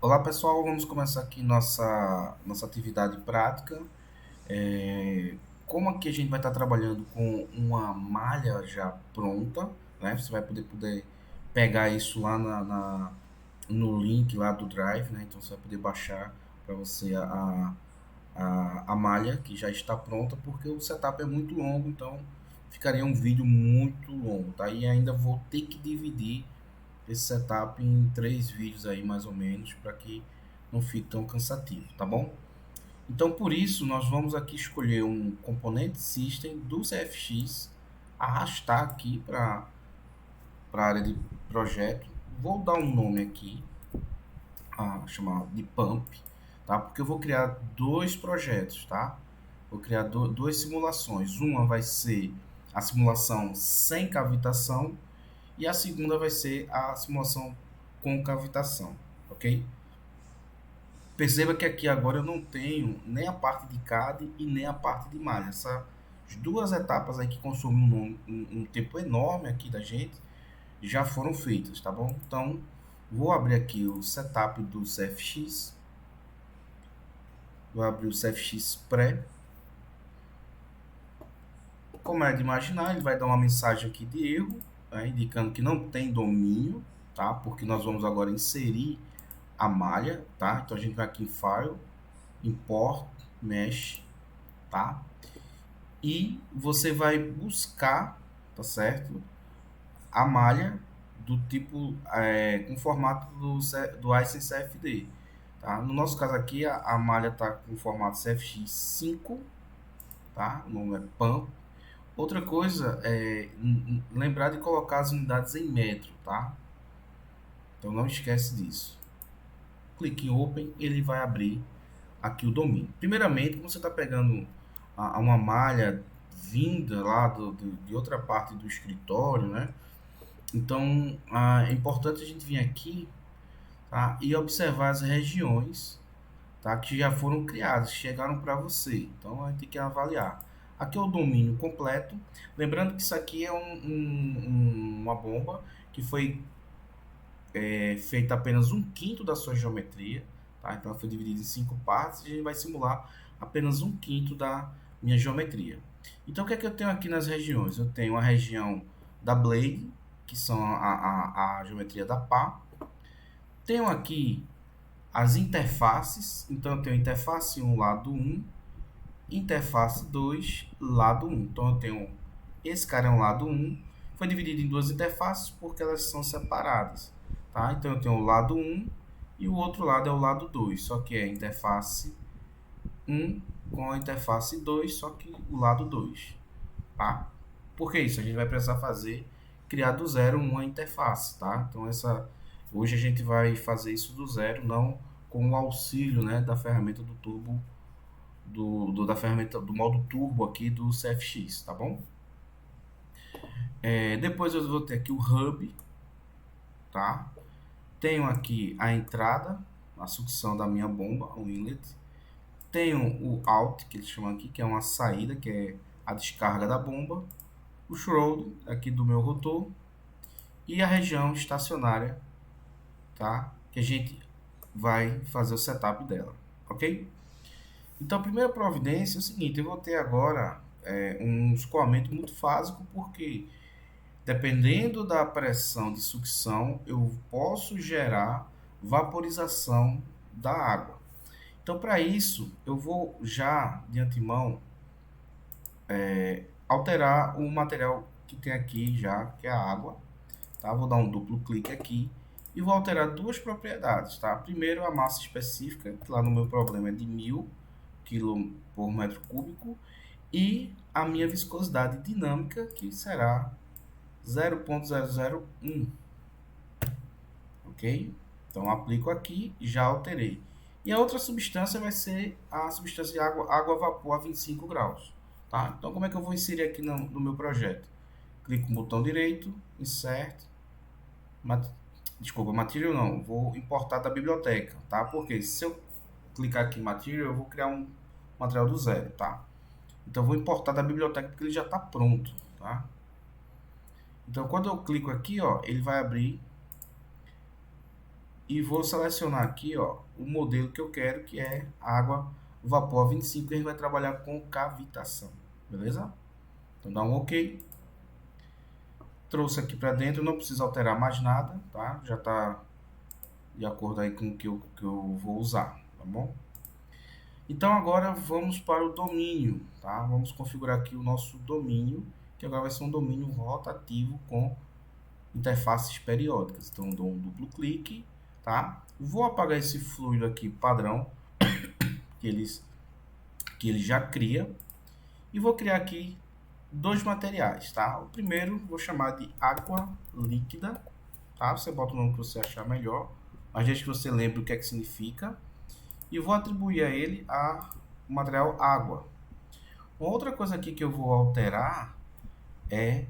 Olá pessoal, vamos começar aqui nossa atividade prática. É, Como aqui a gente vai estar trabalhando com uma malha já pronta, né? Você vai poder pegar isso lá no link lá do Drive, né? Então você vai poder baixar para você a malha que já está pronta, porque o setup é muito longo, então ficaria um vídeo muito longo, tá? E ainda vou ter que dividir esse setup em três vídeos aí mais ou menos para que não fique tão cansativo, tá bom? Então por isso nós vamos aqui escolher um componente system do CFX, arrastar aqui para a área de projeto. Vou dar um nome aqui, chamar de pump, tá? Porque eu vou criar dois projetos, tá? Vou criar duas simulações. Uma vai ser a simulação sem cavitação e a segunda vai ser a simulação com cavitação, ok? Perceba que aqui agora eu não tenho nem a parte de CAD e nem a parte de malha. Essas duas etapas aí que consomem um tempo enorme aqui da gente já foram feitas, tá bom? Então, vou abrir aqui o setup do CFX. Vou abrir o CFX pré. Como é de imaginar, ele vai dar uma mensagem aqui de erro, né, indicando que não tem domínio, tá? Porque nós vamos agora inserir a malha, tá? Então a gente vai aqui em File, Import, Mesh, tá? E você vai buscar, tá certo? A malha do tipo, com formato do ICCFD, tá? No nosso caso aqui, a malha tá com formato CFX5, tá? O nome é PAN. Outra coisa é lembrar de colocar as unidades em metro, tá? Então não esquece disso. Clique em Open, ele vai abrir aqui o domínio. Primeiramente, como você está pegando uma malha vinda lá de outra parte do escritório, né? Então, é importante a gente vir aqui, tá? E observar as regiões, tá? Que já foram criadas, chegaram para você. Então, a gente tem que avaliar. Aqui é o domínio completo. Lembrando que isso aqui é uma bomba que foi feita apenas um quinto da sua geometria, tá? Então ela foi dividida em cinco partes e a gente vai simular apenas um quinto da minha geometria. Então o que é que eu tenho aqui nas regiões? Eu tenho a região da blade, que são a geometria da pá. Tenho aqui as interfaces, então eu tenho interface 1, lado 1, interface 2, lado 1. Então eu tenho esse cara é um lado 1, foi dividido em duas interfaces porque elas são separadas, tá? Então eu tenho o lado 1 e o outro lado é o lado 2, só que é a interface 1 com a interface 2, só que o lado 2, tá? Por que isso? A gente vai precisar criar do zero uma interface, tá? Então hoje a gente vai fazer isso do zero, não com o auxílio, né, da ferramenta do turbo, da ferramenta do modo turbo aqui do CFX, tá bom? Depois eu vou ter aqui o hub, tá? Tenho aqui a entrada, a sucção da minha bomba, o inlet. Tenho o out, que eles chamam aqui, que é uma saída, que é a descarga da bomba. O shroud, aqui do meu rotor. E a região estacionária, tá? Que a gente vai fazer o setup dela, ok? Então a primeira providência é o seguinte, eu vou ter agora um escoamento muito básico, porque dependendo da pressão de sucção, eu posso gerar vaporização da água. Então, para isso, eu vou já de antemão alterar o material que tem aqui já, que é a água. Tá? Vou dar um duplo clique aqui e vou alterar duas propriedades. Tá? Primeiro, a massa específica, que lá no meu problema é de 1000 kg por metro cúbico, e a minha viscosidade dinâmica, que será 0,001, ok? Então aplico aqui e já alterei. E a outra substância vai ser a substância de água-vapor a 25 graus. Tá? Então como é que eu vou inserir aqui no meu projeto? Clico no botão direito, insert, desculpa, material não, vou importar da biblioteca, tá? Porque se eu clicar aqui em material, eu vou criar um material do zero, tá? Então eu vou importar da biblioteca porque ele já está pronto, tá? Então quando eu clico aqui, ó, ele vai abrir e vou selecionar aqui, ó, o modelo que eu quero, que é água vapor 25, que a gente vai trabalhar com cavitação, beleza? Então dá um OK. Trouxe aqui para dentro, não precisa alterar mais nada, tá? Já está de acordo aí com o que eu vou usar, tá bom? Então agora vamos para o domínio, tá? Vamos configurar aqui o nosso domínio, que agora vai ser um domínio rotativo com interfaces periódicas. Então dou um duplo clique, tá? Vou apagar esse fluido aqui padrão que ele já cria e vou criar aqui dois materiais, tá? O primeiro vou chamar de água líquida, tá? Você bota o nome que você achar melhor, mas desde que você lembre o que é que significa. E vou atribuir a ele o material água. Uma outra coisa aqui que eu vou alterar é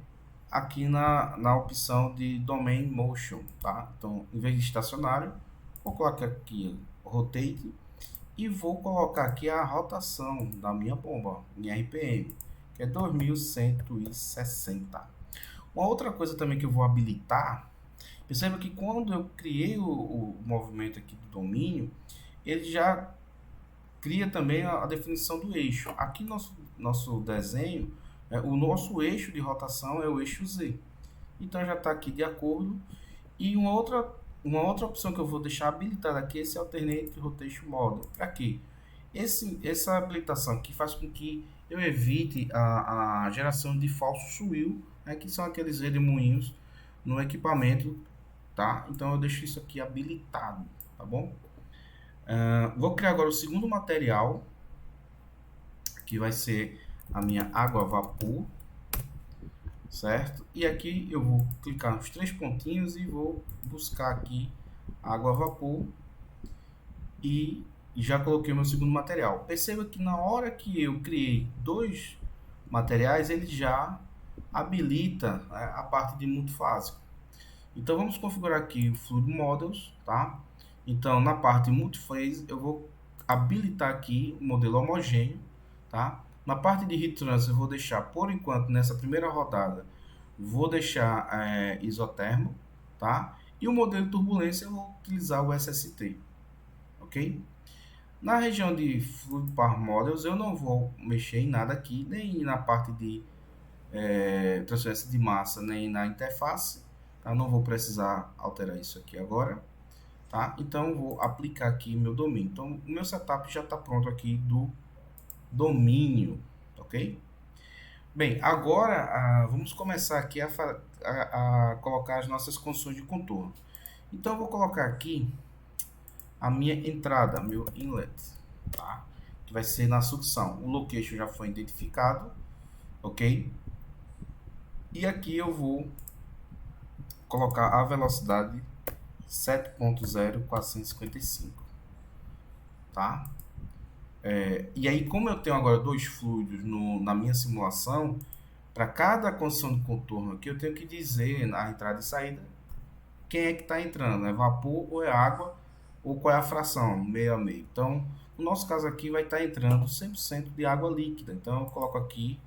aqui na opção de Domain Motion, tá? Então, em vez de estacionário, vou colocar aqui Rotate e vou colocar aqui a rotação da minha bomba em RPM, que é 2160. Uma outra coisa também que eu vou habilitar, perceba que quando eu criei o movimento aqui do domínio, ele já cria também a definição do eixo. Aqui no nosso desenho, o nosso eixo de rotação é o eixo Z. Então já está aqui de acordo. E uma outra opção que eu vou deixar habilitada aqui é esse Alternate Rotation Model. Para quê? Essa habilitação aqui faz com que eu evite a geração de falso swell, né, que são aqueles redemoinhos no equipamento, tá? Então eu deixo isso aqui habilitado, tá bom? Vou criar agora o segundo material, que vai ser a minha água vapor, certo? E aqui eu vou clicar nos três pontinhos e vou buscar aqui água vapor e já coloquei o meu segundo material. Perceba que na hora que eu criei dois materiais, ele já habilita, né, a parte de multifásico. Então vamos configurar aqui o Fluid Models, tá? Então na parte Multiphase eu vou habilitar aqui o modelo homogêneo, tá? Na parte de Heat Transfer eu vou deixar, por enquanto, nessa primeira rodada, vou deixar isotermo, tá? E o modelo de turbulência eu vou utilizar o SST, ok? Na região de Fluid Power Models eu não vou mexer em nada aqui, nem na parte de transferência de massa, nem na interface, tá? Não vou precisar alterar isso aqui agora, tá? Então vou aplicar aqui meu domínio. Então o meu setup já está pronto aqui do domínio, ok? Bem, agora vamos começar aqui a colocar as nossas condições de contorno. Então eu vou colocar aqui a minha entrada, meu inlet, tá? Que vai ser na sucção. O location já foi identificado, ok? E aqui eu vou colocar a velocidade 7.0455, tá? E aí, como eu tenho agora dois fluidos na minha simulação, para cada condição de contorno aqui, eu tenho que dizer na entrada e saída quem é que está entrando, é vapor ou é água, ou qual é a fração, meio a meio. Então, no nosso caso aqui, vai estar entrando 100% de água líquida. Então, eu coloco aqui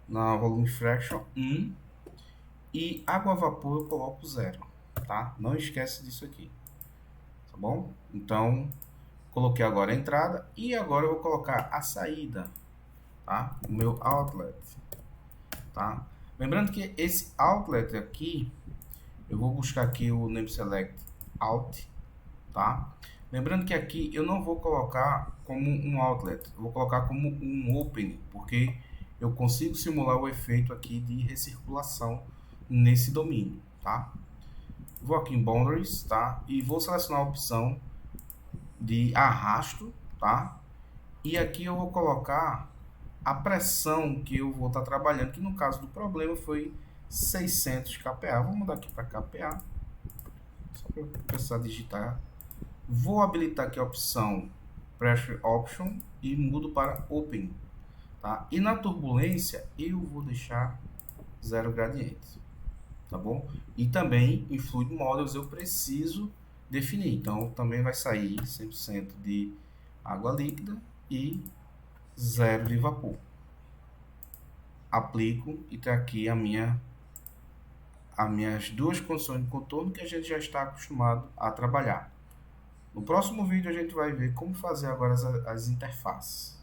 na volume fraction 1 e água a vapor eu coloco 0, tá? Não esquece disso aqui, tá bom? Então, coloquei agora a entrada e agora eu vou colocar a saída, tá? O meu outlet, tá? Lembrando que esse outlet aqui, eu vou buscar aqui o name select out, tá? Lembrando que aqui eu não vou colocar como um outlet, eu vou colocar como um open, porque eu consigo simular o efeito aqui de recirculação nesse domínio, tá? Vou aqui em Boundaries, tá? E vou selecionar a opção de arrasto, tá? E aqui eu vou colocar a pressão que eu vou estar trabalhando, que no caso do problema foi 600 kPa. Vou mudar aqui para kPa, só para eu precisar digitar. Vou habilitar aqui a opção Pressure Option e mudo para Open, tá? E na turbulência eu vou deixar 0 gradiente, tá bom? E também em Fluid Models eu preciso definir, então também vai sair 100% de água líquida e 0 de vapor. Aplico e está aqui as minhas duas condições de contorno que a gente já está acostumado a trabalhar. No próximo vídeo a gente vai ver como fazer agora as interfaces.